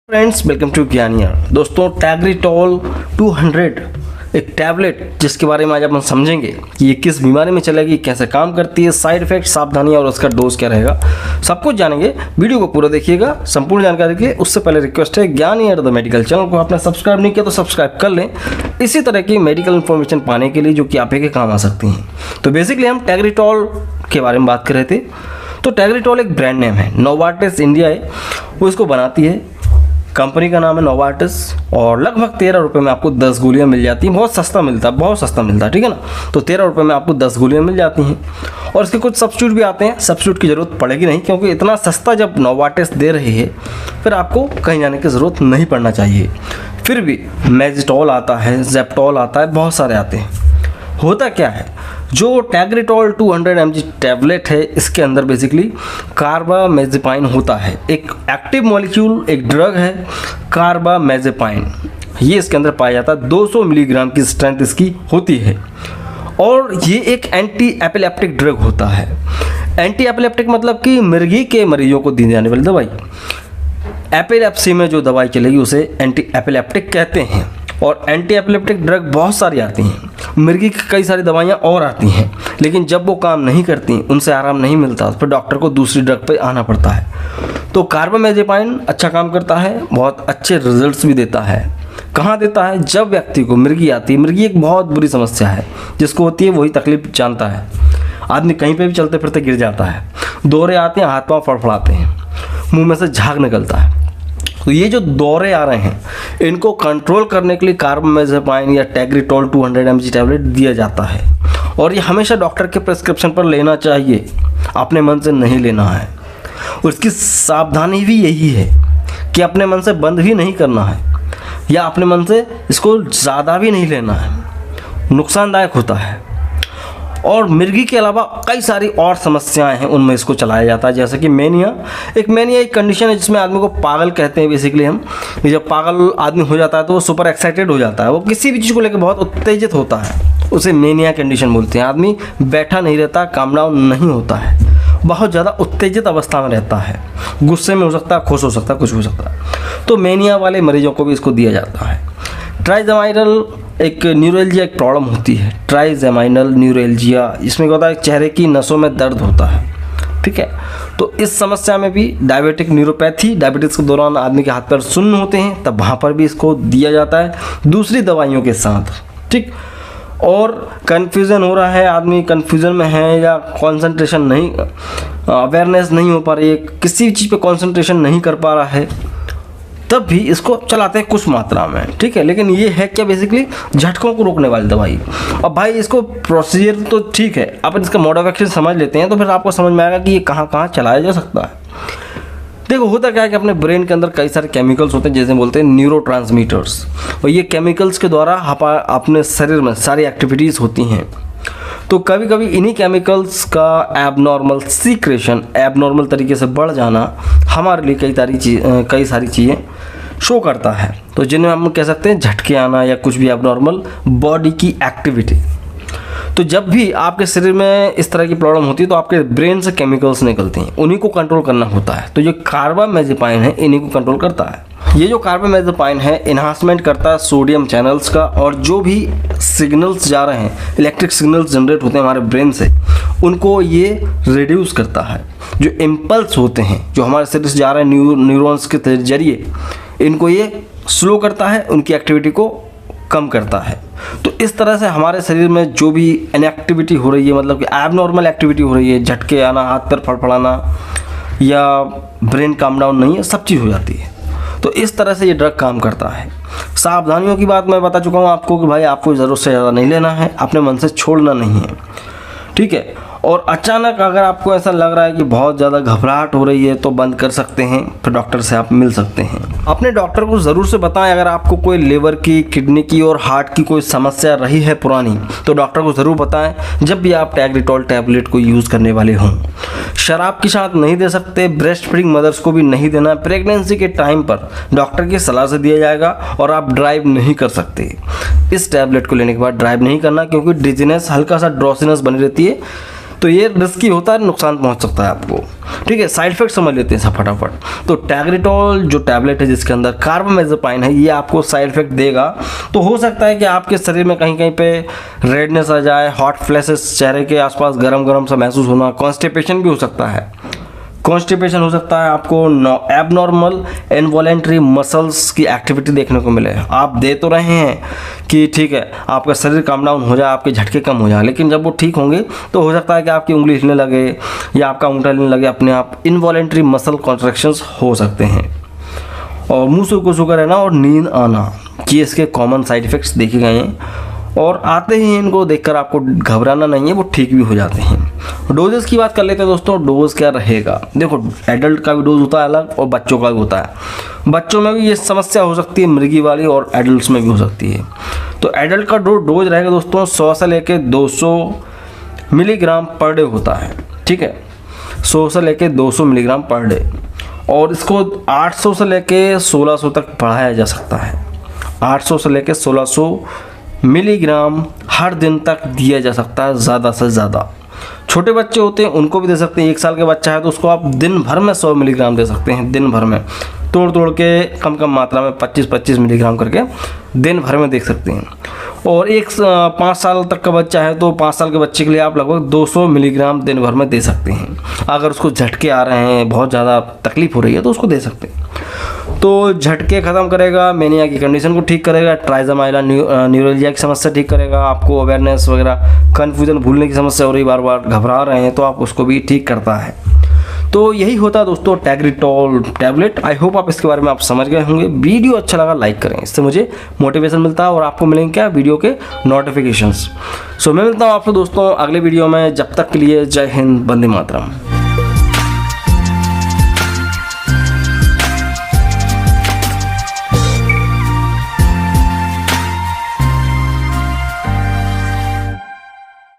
Friends, welcome to ज्ञानिया। दोस्तों, टैग्रिटोल 200 एक tablet जिसके बारे में आज अपन समझेंगे कि ये किस बीमारी में चलेगी, कैसे काम करती है, साइड इफेक्ट, सावधानियां और उसका डोज क्या रहेगा, सब कुछ जानेंगे। वीडियो को पूरा देखिएगा संपूर्ण जानकारी के लिए। उससे पहले रिक्वेस्ट है, ज्ञानिया द मेडिकल चैनल को आपने सब्सक्राइब नहीं किया तो सब्सक्राइब कर लें, इसी तरह की मेडिकल इन्फॉर्मेशन पाने के लिए जो कि आप के काम आ सकती हैं। तो बेसिकली हम टैग्रिटोल के बारे में बात कर रहे थे। तो टैग्रिटोल एक ब्रांड नेम है, नोवार्टिस इंडिया है वो इसको बनाती है, कंपनी का नाम है नोवार्टिस, और लगभग 13 रुपये में आपको 10 गोलियाँ मिल जाती हैं। बहुत सस्ता मिलता है, ठीक है ना। तो 13 रुपये में आपको 10 गोलियाँ मिल जाती हैं, और इसके कुछ सब्स्टिट्यूट भी आते हैं। सब्स्टिट्यूट की ज़रूरत पड़ेगी नहीं, क्योंकि इतना सस्ता जब नोवार्टिस दे रही है फिर आपको कहीं जाने की ज़रूरत नहीं पड़ना चाहिए। फिर भी मैजिटॉल आता है, जेप्टॉल आता है, बहुत सारे आते हैं। होता क्या है, जो टैग्रिटोल 200 mg टैबलेट है, इसके अंदर बेसिकली कार्बामेजेपाइन होता है। एक एक्टिव मॉलिक्यूल, एक ड्रग है कार्बामेजेपाइन, ये इसके अंदर पाया जाता है। 200 मिलीग्राम की स्ट्रेंथ इसकी होती है, और ये एक एंटी एपिलेप्टिक ड्रग होता है। एंटी एपिलेप्टिक मतलब कि मिर्गी के मरीजों को दी जाने वाली दवाई। एपिलेप्सी में जो दवाई चलेगी उसे एंटी एपिलेप्टिक कहते हैं। और एंटी एपिलेप्टिक ड्रग बहुत सारी आती हैं, मिर्गी की कई सारी दवाइयाँ और आती हैं, लेकिन जब वो काम नहीं करती, उनसे आराम नहीं मिलता, तो फिर डॉक्टर को दूसरी ड्रग पे आना पड़ता है। तो कार्बामेजेपाइन अच्छा काम करता है, बहुत अच्छे रिजल्ट्स भी देता है। कहाँ देता है? जब व्यक्ति को मिर्गी आती है। मिर्गी एक बहुत बुरी समस्या है, जिसको होती है वही तकलीफ जानता है। आदमी कहीं पर भी चलते फिरते गिर जाता है, दौरे आते हैं, हाथ पाँव फड़फड़ाते हैं, मुँह में से झाग निकलता है। तो ये जो दौरे आ रहे हैं, इनको कंट्रोल करने के लिए कार्बामेजेपाइन या टैग्रिटोल 200 mg टैबलेट दिया जाता है, और ये हमेशा डॉक्टर के प्रिस्क्रिप्शन पर लेना चाहिए, अपने मन से नहीं लेना है। और इसकी सावधानी भी यही है कि अपने मन से बंद भी नहीं करना है, या अपने मन से इसको ज़्यादा भी नहीं लेना है, नुकसानदायक होता है। और मिर्गी के अलावा कई सारी और समस्याएं हैं, उनमें इसको चलाया जाता है, जैसे कि मेनिया। एक कंडीशन है जिसमें आदमी को पागल कहते हैं बेसिकली हम। जब पागल आदमी हो जाता है तो वो सुपर एक्साइटेड हो जाता है, वो किसी भी चीज़ को लेकर बहुत उत्तेजित होता है, उसे मेनिया कंडीशन बोलते हैं। आदमी बैठा नहीं रहता, काम डाउन नहीं होता है, बहुत ज़्यादा उत्तेजित अवस्था में रहता है, गुस्से में हो सकता है, खुश हो सकता है, कुछ हो सकता है। तो मेनिया वाले मरीजों को भी इसको दिया जाता है। ट्राइजेमाइनल एक न्यूरोलजिया एक प्रॉब्लम होती है, ट्राइजेमाइनल न्यूरोलजिया, इसमें क्या होता है, चेहरे की नसों में दर्द होता है, ठीक है। तो इस समस्या में भी डायबिटिक न्यूरोपैथी, डायबिटीज़ के दौरान आदमी के हाथ पैर सुन्न होते हैं, तब वहाँ पर भी इसको दिया जाता है दूसरी दवाइयों के साथ, ठीक। और कन्फ्यूज़न हो रहा है, आदमी कन्फ्यूज़न में है, या कॉन्सेंट्रेशन नहीं, अवेयरनेस नहीं हो पा रही है, किसी चीज़ पे कॉन्सेंट्रेशन नहीं कर पा रहा है, तब भी इसको चलाते हैं कुछ मात्रा में, ठीक है। लेकिन ये है क्या, बेसिकली झटकों को रोकने वाली दवाई। अब भाई इसको प्रोसीजर तो ठीक है, अपन इसका मोड ऑफ एक्शन समझ लेते हैं, तो फिर आपको समझ में आएगा कि ये कहाँ कहाँ चलाया जा सकता है। देखो, होता क्या है कि अपने ब्रेन के अंदर कई सारे केमिकल्स होते हैं, जैसे बोलते हैं न्यूरोट्रांसमीटर्स, और ये केमिकल्स के द्वारा अपने शरीर में सारी एक्टिविटीज़ होती हैं। तो कभी कभी इन्हीं केमिकल्स का एबनॉर्मल सीक्रेशन, एबनॉर्मल तरीके से बढ़ जाना हमारे लिए कई सारी चीज़ें शो करता है, तो जिन्हें हम कह सकते हैं झटके आना, या कुछ भी एबनॉर्मल बॉडी की एक्टिविटी। तो जब भी आपके शरीर में इस तरह की प्रॉब्लम होती है, तो आपके ब्रेन से केमिकल्स निकलते हैं, उन्हीं को कंट्रोल करना होता है। तो जो कार्बामेजेपाइन है, इन्हीं को कंट्रोल करता है। ये जो कार्बामेजेपाइन है, इन्हांसमेंट करता है सोडियम चैनल्स का, और जो भी सिग्नल्स जा रहे हैं, इलेक्ट्रिक सिग्नल्स जनरेट होते हैं हमारे ब्रेन से, उनको ये रिड्यूस करता है। जो इम्पल्स होते हैं जो हमारे शरीर से जा रहे हैं न्यूरॉन्स के जरिए, इनको ये स्लो करता है, उनकी एक्टिविटी को कम करता है। तो इस तरह से हमारे शरीर में जो भी इनएक्टिविटी हो रही है, मतलब कि एबनॉर्मल एक्टिविटी हो रही है, झटके आना, हाथ पैर फड़फड़ाना, या ब्रेन काम डाउन नहीं है, सब चीज़ हो जाती है। तो इस तरह से ये ड्रग काम करता है। सावधानियों की बात मैं बता चुका हूँ आपको कि भाई आपको ज़रूरत से ज़्यादा नहीं लेना है, अपने मन से छोड़ना नहीं है, ठीक है। और अचानक अगर आपको ऐसा लग रहा है कि बहुत ज़्यादा घबराहट हो रही है, तो बंद कर सकते हैं, फिर डॉक्टर से आप मिल सकते हैं। अपने डॉक्टर को ज़रूर से बताएं, अगर आपको कोई लिवर की, किडनी की और हार्ट की कोई समस्या रही है पुरानी, तो डॉक्टर को ज़रूर बताएं जब भी आप टैग्रिटोल टैबलेट को यूज़ करने वाले हों। शराब की साथ नहीं दे सकते, ब्रेस्ट फीडिंग मदर्स को भी नहीं देना। प्रेगनेंसी के टाइम पर डॉक्टर की सलाह से दिया जाएगा, और आप ड्राइव नहीं कर सकते। इस टैबलेट को लेने के बाद ड्राइव नहीं करना, क्योंकि डिजीनेस, हल्का सा ड्रॉसीनेस बनी रहती है, तो ये रिस्की होता है, नुकसान पहुंच सकता है आपको। ठीक है, साइड इफेक्ट समझ लेते हैं सब फटाफट। तो टैग्रिटोल जो टैबलेट है जिसके अंदर कार्बामेज़ेपाइन है, ये आपको साइड इफेक्ट देगा। तो हो सकता है कि आपके शरीर में कहीं कहीं पे रेडनेस आ जाए, हॉट फ्लैशेस, चेहरे के आसपास गरम गरम सा महसूस होना, कॉन्स्टिपेशन भी हो सकता है। कॉन्स्टिपेशन हो सकता है, आपको एबनॉर्मल इनवॉलेंट्री मसल्स की एक्टिविटी देखने को मिले। आप दे तो रहे हैं कि ठीक है आपका शरीर काम डाउन हो जाए, आपके झटके कम हो जाए, लेकिन जब वो ठीक होंगे तो हो सकता है कि आपकी उंगली हिलने लगे या आपका अंगूठा हिलने लगे, अपने आप इनवॉलेंट्री मसल कॉन्ट्रैक्शंस हो सकते हैं। और मुँह सूखा रहना और नींद आना, ये इसके कॉमन साइड इफ़ेक्ट्स देखे गए हैं। और आते ही इनको देखकर आपको घबराना नहीं है, वो ठीक भी हो जाते हैं। डोजेस की बात कर लेते हैं दोस्तों। डोज क्या रहेगा, देखो एडल्ट का भी डोज होता है अलग और बच्चों का भी होता है। बच्चों में भी ये समस्या हो सकती है मृगी वाली, और एडल्ट्स में भी हो सकती है। तो एडल्ट का डोज रहेगा दोस्तों 100 से लेकर 200 मिलीग्राम पर डे होता है। ठीक है, 100 से लेकर 200 मिलीग्राम पर डे, और इसको 800 से लेकर 1600 तक बढ़ाया जा सकता है। 800 से लेकर 1600 मिलीग्राम हर दिन तक दिया जा सकता है, ज़्यादा से ज़्यादा। छोटे बच्चे होते हैं उनको भी दे सकते हैं। 1 साल के बच्चा है तो उसको आप दिन भर में 100 मिलीग्राम दे सकते हैं, दिन भर में तोड़ तोड़ के कम कम मात्रा में 25-25 मिलीग्राम करके दिन भर में देख सकते हैं। और 5 साल तक का बच्चा है तो 5 साल के बच्चे के लिए आप लगभग 200 मिलीग्राम दिन भर में दे सकते हैं। अगर उसको झटके आ रहे हैं, बहुत ज़्यादा तकलीफ हो रही है तो उसको दे सकते हैं। तो झटके ख़त्म करेगा, मेनिया की कंडीशन को ठीक करेगा, ट्राइजमाइला न्यूरोलजिया की समस्या ठीक करेगा, आपको अवेयरनेस वगैरह, कन्फ्यूजन, भूलने की समस्या हो रही, बार बार घबरा रहे हैं तो आप उसको भी ठीक करता है। तो यही होता है दोस्तों टैग्रिटोल टैबलेट। आई होप आप इसके बारे में आप समझ गए होंगे। वीडियो अच्छा लगा लाइक करें, इससे मुझे मोटिवेशन मिलता है और आपको मिलेंगे क्या, वीडियो के नोटिफिकेशंस। सो मैं मिलता हूँ आपसे दोस्तों अगले वीडियो में। जब तक के लिए जय हिंद, वंदे मातरम।